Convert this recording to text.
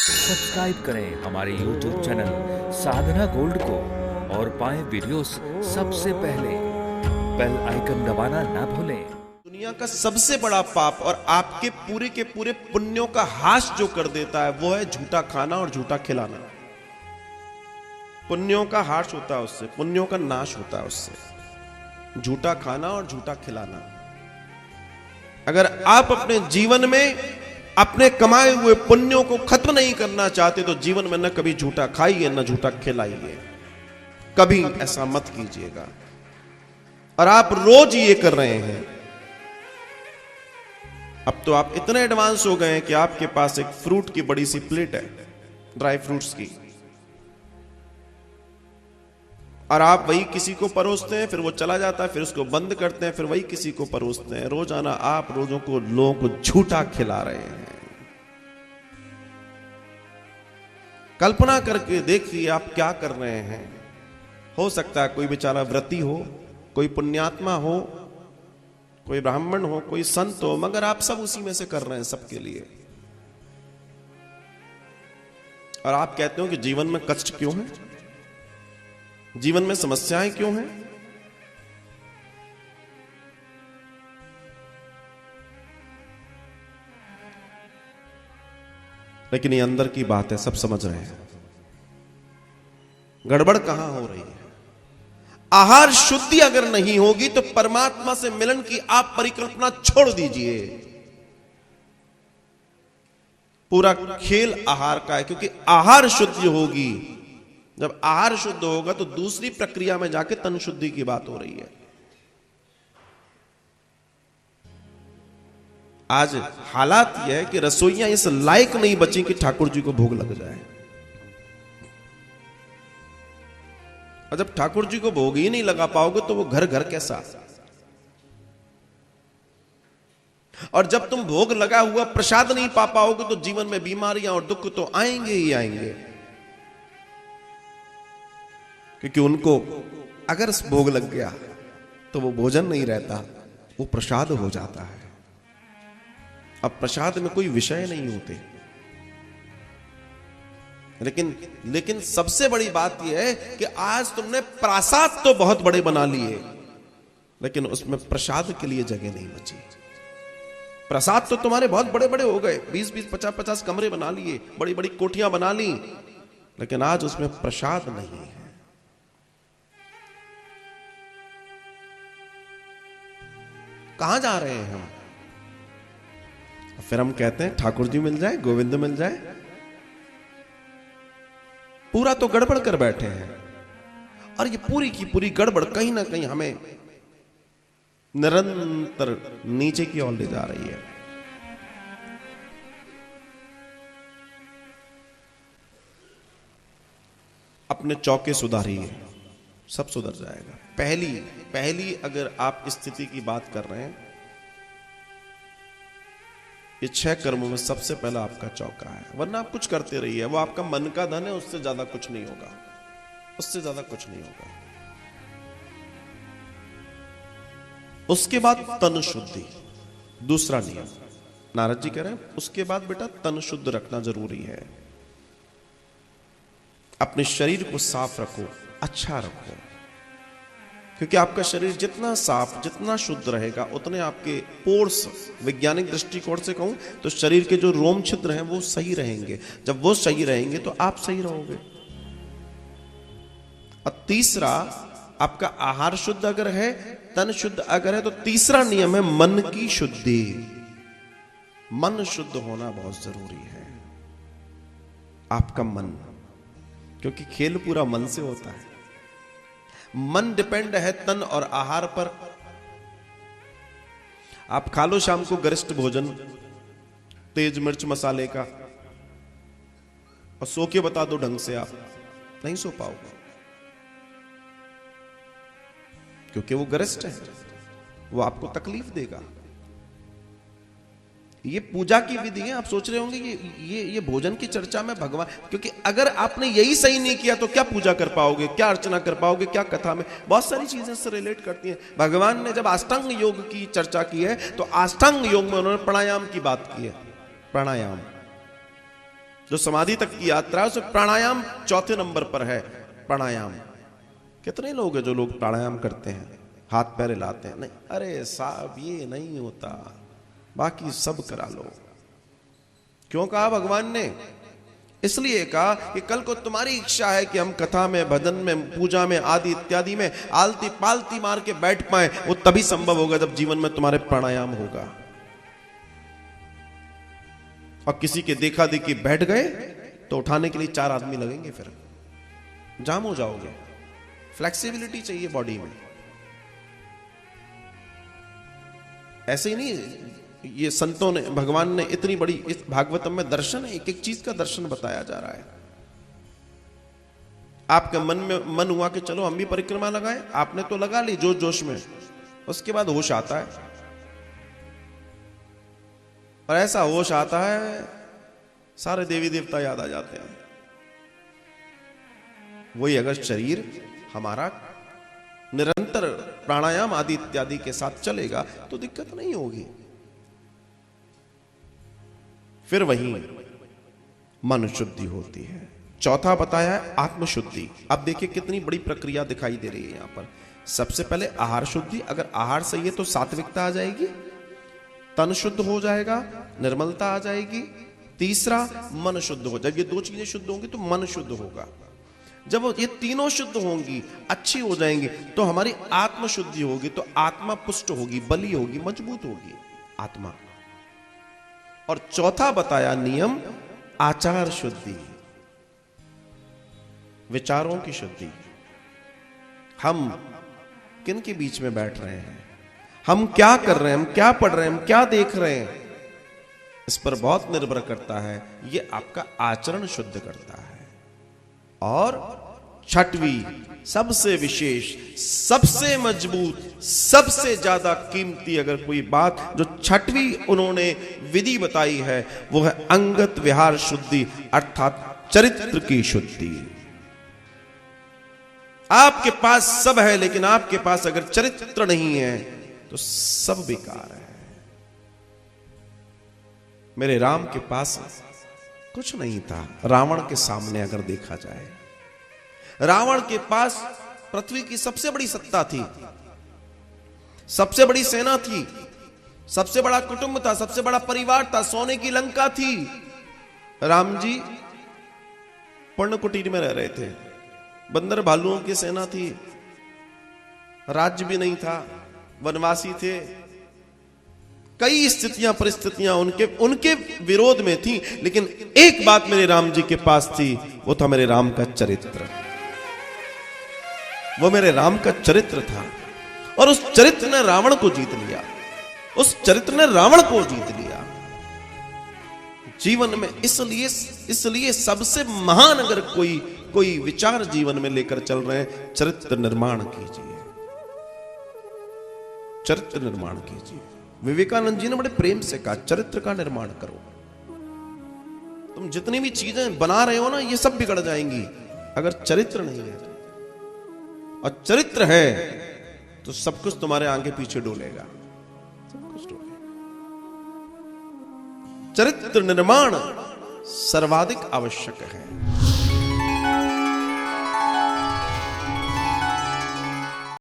Subscribe करें हमारे YouTube channel साधना gold को और पाएं वीडियोस सबसे पहले। बेल आइकन दबाना ना भूलें। दुनिया का सबसे बड़ा पाप और आपके पूरे के पूरे पुण्यों का हाश जो कर देता है वो है झूठा खाना और झूठा खिलाना। पुण्यों का हाश होता है उससे, पुण्यों का नाश होता है उससे, झूठा खाना और झूठा खिलाना। अगर आप अपने जीवन में अपने कमाए हुए पुण्यों को खत्म नहीं करना चाहते तो जीवन में न कभी झूठा खाइए न झूठा खिलाइए, कभी ऐसा मत कीजिएगा। और आप रोज ये कर रहे हैं। अब तो आप इतने एडवांस हो गए हैं कि आपके पास एक फ्रूट की बड़ी सी प्लेट है, ड्राई फ्रूट्स की, और आप वही किसी को परोसते हैं, फिर वो चला जाता है, फिर उसको बंद करते हैं, फिर वही किसी को परोसते हैं। रोजाना आप लोगों को झूठा खिला रहे हैं। कल्पना करके देखिए आप क्या कर रहे हैं। हो सकता है कोई बेचारा व्रती हो, कोई पुण्यात्मा हो, कोई ब्राह्मण हो, कोई संत हो, मगर आप सब उसी में से कर रहे हैं सबके लिए। और आप कहते हो कि जीवन में कष्ट क्यों है, जीवन में समस्याएं क्यों हैं? लेकिन ये अंदर की बात है, सब समझ रहे हैं। गड़बड़ कहां हो रही है? आहार शुद्धि अगर नहीं होगी तो परमात्मा से मिलन की आप परिकल्पना छोड़ दीजिए। पूरा खेल आहार का है, क्योंकि आहार शुद्धि होगी। जब आहार शुद्ध होगा तो दूसरी प्रक्रिया में जाके तन शुद्धि की बात हो रही है। आज हालात यह है कि रसोइयां इस लायक नहीं बची कि ठाकुर जी को भोग लग जाए। और जब ठाकुर जी को भोग ही नहीं लगा पाओगे तो वो घर घर कैसा? और जब तुम भोग लगा हुआ प्रसाद नहीं पा पाओगे तो जीवन में बीमारियां और दुख तो आएंगे ही आएंगे। क्योंकि उनको अगर भोग लग गया तो वो भोजन नहीं रहता, वो प्रसाद हो जाता है। अब प्रसाद में कोई विषय नहीं होते। लेकिन सबसे बड़ी बात यह है कि आज तुमने प्रासाद तो बहुत बड़े बना लिए, लेकिन उसमें प्रसाद के लिए जगह नहीं बची। प्रसाद तो तुम्हारे बहुत बड़े बड़े हो गए, 20-20, 50-50 कमरे बना लिए, बड़ी बड़ी कोठियां बना ली, लेकिन आज उसमें प्रसाद नहीं है। कहां जा रहे हैं हम? फिर हम कहते हैं ठाकुर जी मिल जाए, गोविंद मिल जाए। पूरा तो गड़बड़ कर बैठे हैं। और ये पूरी की पूरी गड़बड़ कहीं ना कहीं हमें निरंतर नीचे की ओर ले जा रही है। अपने चौके सुधारिए, सब सुधर जाएगा। पहली अगर आप स्थिति की बात कर रहे हैं, ये 6 कर्मों में सबसे पहला आपका चौका है। वरना आप कुछ करते रहिए, वो आपका मन का धन है, उससे ज्यादा कुछ नहीं होगा, उससे ज्यादा कुछ नहीं होगा। उसके बाद तन शुद्धि, दूसरा नियम नारद जी कह रहे हैं। उसके बाद बेटा तन शुद्ध रखना जरूरी है। अपने शरीर को साफ रखो, अच्छा रखो, क्योंकि आपका शरीर जितना साफ, जितना शुद्ध रहेगा, उतने आपके पोर्स, वैज्ञानिक दृष्टिकोण से कहूं तो शरीर के जो रोम छिद्र हैं वो सही रहेंगे। जब वो सही रहेंगे तो आप सही रहोगे। और तीसरा, आपका आहार शुद्ध अगर है, तन शुद्ध अगर है, तो तीसरा नियम है मन की शुद्धि। मन शुद्ध होना बहुत जरूरी है। आपका मन, क्योंकि खेल पूरा मन से होता है। मन डिपेंड है तन और आहार पर। आप खा लो शाम को गरिष्ठ भोजन, तेज मिर्च मसाले का, और सो के बता दो ढंग से, आप नहीं सो पाओगे, क्योंकि वो गरिष्ठ है, वो आपको तकलीफ देगा। ये पूजा की विधि है। आप सोच रहे होंगे कि ये भोजन की चर्चा में भगवान, क्योंकि अगर आपने यही सही नहीं किया तो क्या पूजा कर पाओगे, क्या अर्चना कर पाओगे, क्या कथा में बहुत सारी चीजें से रिलेट करती हैं। भगवान ने जब अष्टांग योग की चर्चा की है तो अष्टांग योग में उन्होंने प्राणायाम की बात की है। प्राणायाम जो समाधि तक की यात्रा है उसमें प्राणायाम चौथे नंबर पर है। प्राणायाम कितने लोग हैं जो लोग प्राणायाम करते हैं, हाथ पैर हिलाते हैं? नहीं, अरे साहब ये नहीं होता, बाकी सब करा लो। क्यों कहा भगवान ने? इसलिए कहा कि कल को तुम्हारी इच्छा है कि हम कथा में, भजन में, पूजा में आदि इत्यादि में आलती पालती मार के बैठ पाए, वो तभी संभव होगा जब जीवन में तुम्हारे प्राणायाम होगा। और किसी के देखा देखी बैठ गए तो उठाने के लिए 4 आदमी लगेंगे, फिर जाम हो जाओगे। फ्लेक्सिबिलिटी चाहिए बॉडी में। ऐसे ही नहीं, ये संतों ने, भगवान ने इतनी बड़ी, इस भागवतम में दर्शन है, एक एक चीज का दर्शन बताया जा रहा है। आपके मन में मन हुआ कि चलो हम भी परिक्रमा लगाएं, आपने तो लगा ली जोश जोश में, उसके बाद होश आता है, और ऐसा होश आता है सारे देवी देवता याद आ जाते हैं। वही अगर शरीर हमारा निरंतर प्राणायाम आदि इत्यादि के साथ चलेगा तो दिक्कत नहीं होगी। फिर वहीं मन शुद्धि होती है। चौथा बताया है आत्मशुद्धि। अब देखिए कितनी बड़ी प्रक्रिया दिखाई दे रही है यहां पर। सबसे पहले आहार शुद्धि, अगर आहार सही है तो सात्विकता आ जाएगी, तन शुद्ध हो जाएगा, निर्मलता आ जाएगी। तीसरा मन शुद्ध हो जाएगी। 2 चीजें शुद्ध होंगी तो मन शुद्ध होगा। जब ये तीनों शुद्ध होंगी, अच्छी हो जाएंगी, तो हमारी आत्म शुद्धि होगी, तो आत्मा पुष्ट होगी, बली होगी, मजबूत होगी आत्मा। और चौथा बताया नियम आचार शुद्धि, विचारों की शुद्धि। हम किन के बीच में बैठ रहे हैं, हम क्या कर रहे हैं, हम क्या पढ़ रहे हैं, हम क्या देख रहे हैं, इस पर बहुत निर्भर करता है। ये आपका आचरण शुद्ध करता है। और छठवीं सबसे विशेष, सबसे मजबूत, सबसे ज्यादा कीमती अगर कोई बात जो छठवीं उन्होंने विधि बताई है वो है अंगत विहार शुद्धि, अर्थात चरित्र की शुद्धि। आपके पास सब है लेकिन आपके पास अगर चरित्र नहीं है तो सब बेकार है। मेरे राम के पास कुछ नहीं था रावण के सामने अगर देखा जाए। रावण के पास पृथ्वी की सबसे बड़ी सत्ता थी, सबसे बड़ी सेना थी, सबसे बड़ा कुटुंब था, सबसे बड़ा परिवार था, सोने की लंका थी। राम जी पर्ण कुटीर में रह रहे थे, बंदर भालुओं की सेना थी, राज्य भी नहीं था, वनवासी थे। कई स्थितियां परिस्थितियां उनके विरोध में थी, लेकिन एक बात मेरे राम जी के पास थी, वो था मेरे राम का चरित्र। वो मेरे राम का चरित्र था और उस चरित्र ने रावण को जीत लिया, उस चरित्र ने रावण को जीत लिया जीवन में। इसलिए सबसे महान अगर कोई विचार जीवन में लेकर चल रहे हैं, चरित्र निर्माण कीजिए, चरित्र निर्माण कीजिए। विवेकानंद जी ने बड़े प्रेम से कहा चरित्र का निर्माण करो। तुम जितनी भी चीजें बना रहे हो ना, ये सब बिगड़ जाएंगी अगर चरित्र नहीं है। और चरित्र है तो सब कुछ तुम्हारे आगे पीछे डोलेगा, सब कुछ डोलेगा। चरित्र निर्माण सर्वाधिक आवश्यक है।